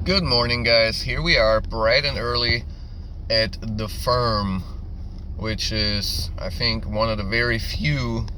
Good morning, guys. Here we are bright and early at the Firm, which is, I think, one of the very few,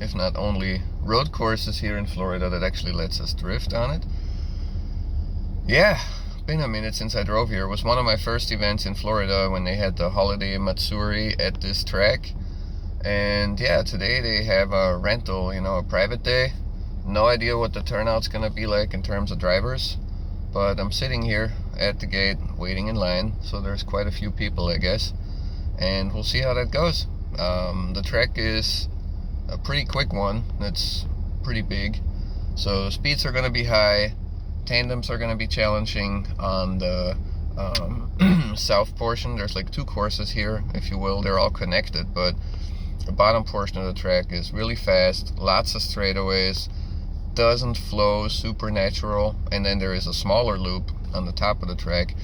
if not only, road courses here in Florida that actually lets us drift on it. Yeah, been a minute since I drove here. It was one of my first events in Florida when they had the holiday Matsuri at this track. And yeah, today they have a rental, a private day. No idea what the turnout's gonna be like in terms of drivers. But I'm sitting here at the gate waiting in line, so there's quite a few people, I guess, and we'll see how that goes. The track is a pretty quick one. It's pretty big, so speeds are going to be high. Tandems are going to be challenging on the south portion. There's like two courses here, if you will. They're all connected, but the bottom portion of the track is really fast, lots of straightaways, doesn't flow super natural, and then there is a smaller loop on the top of the track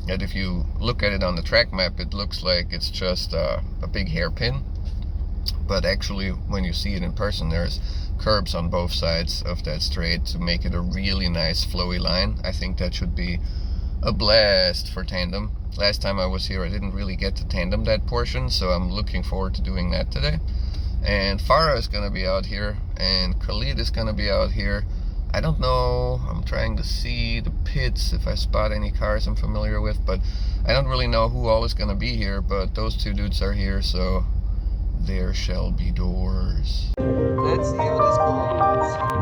that if you look at it on the track map, it looks like it's just a big hairpin, but actually when you see it in person, there's curbs on both sides of that straight to make it a really nice flowy line. I think that should be a blast for tandem. Last time I was here, I didn't really get to tandem that portion, so I'm looking forward to doing that today. And Farah is going to be out here, and Khalid is going to be out here. I don't know, I'm trying to see the pits if I spot any cars I'm familiar with, but I don't really know who all is going to be here, but those two dudes are here, so there shall be doors. Let's see how this goes.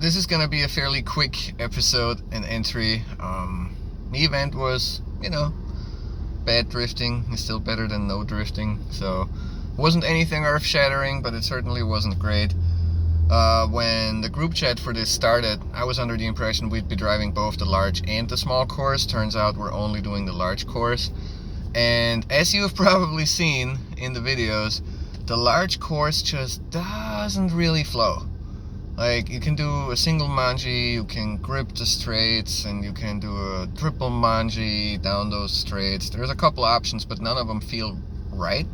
this is gonna be a fairly quick episode and entry. The event was, bad drifting is still better than no drifting, so it wasn't anything earth-shattering, but it certainly wasn't great. When the group chat for this started, I was under the impression we'd be driving both the large and the small course. Turns out we're only doing the large course. And as you have probably seen in the videos, the large course just doesn't really flow. Like, you can do a single manji, you can grip the straights, and you can do a triple manji down those straights. There's a couple options, but none of them feel right,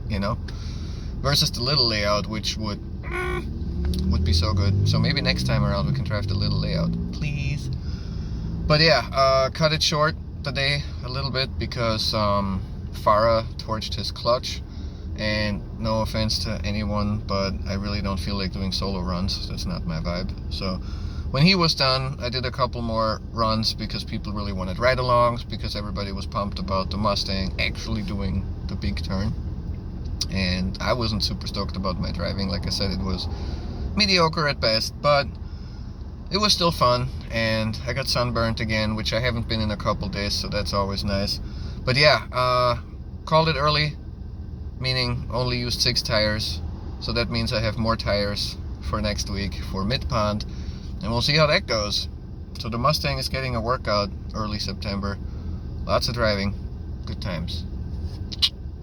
versus the little layout, which would be so good. So maybe next time around we can try the little layout, please. But yeah, cut it short today a little bit because Farah torched his clutch, and no offense to anyone, but I really don't feel like doing solo runs. That's not my vibe. So when he was done, I did a couple more runs because people really wanted ride-alongs, because everybody was pumped about the Mustang actually doing the big turn, and I wasn't super stoked about my driving. Like I said, it was mediocre at best, but it was still fun, and I got sunburnt again, which I haven't been in a couple days, so that's always nice. But yeah, called it early, meaning only used 6 tires, so that means I have more tires for next week for mid-pond, and we'll see how that goes. So the Mustang is getting a workout early September. Lots of driving, good times.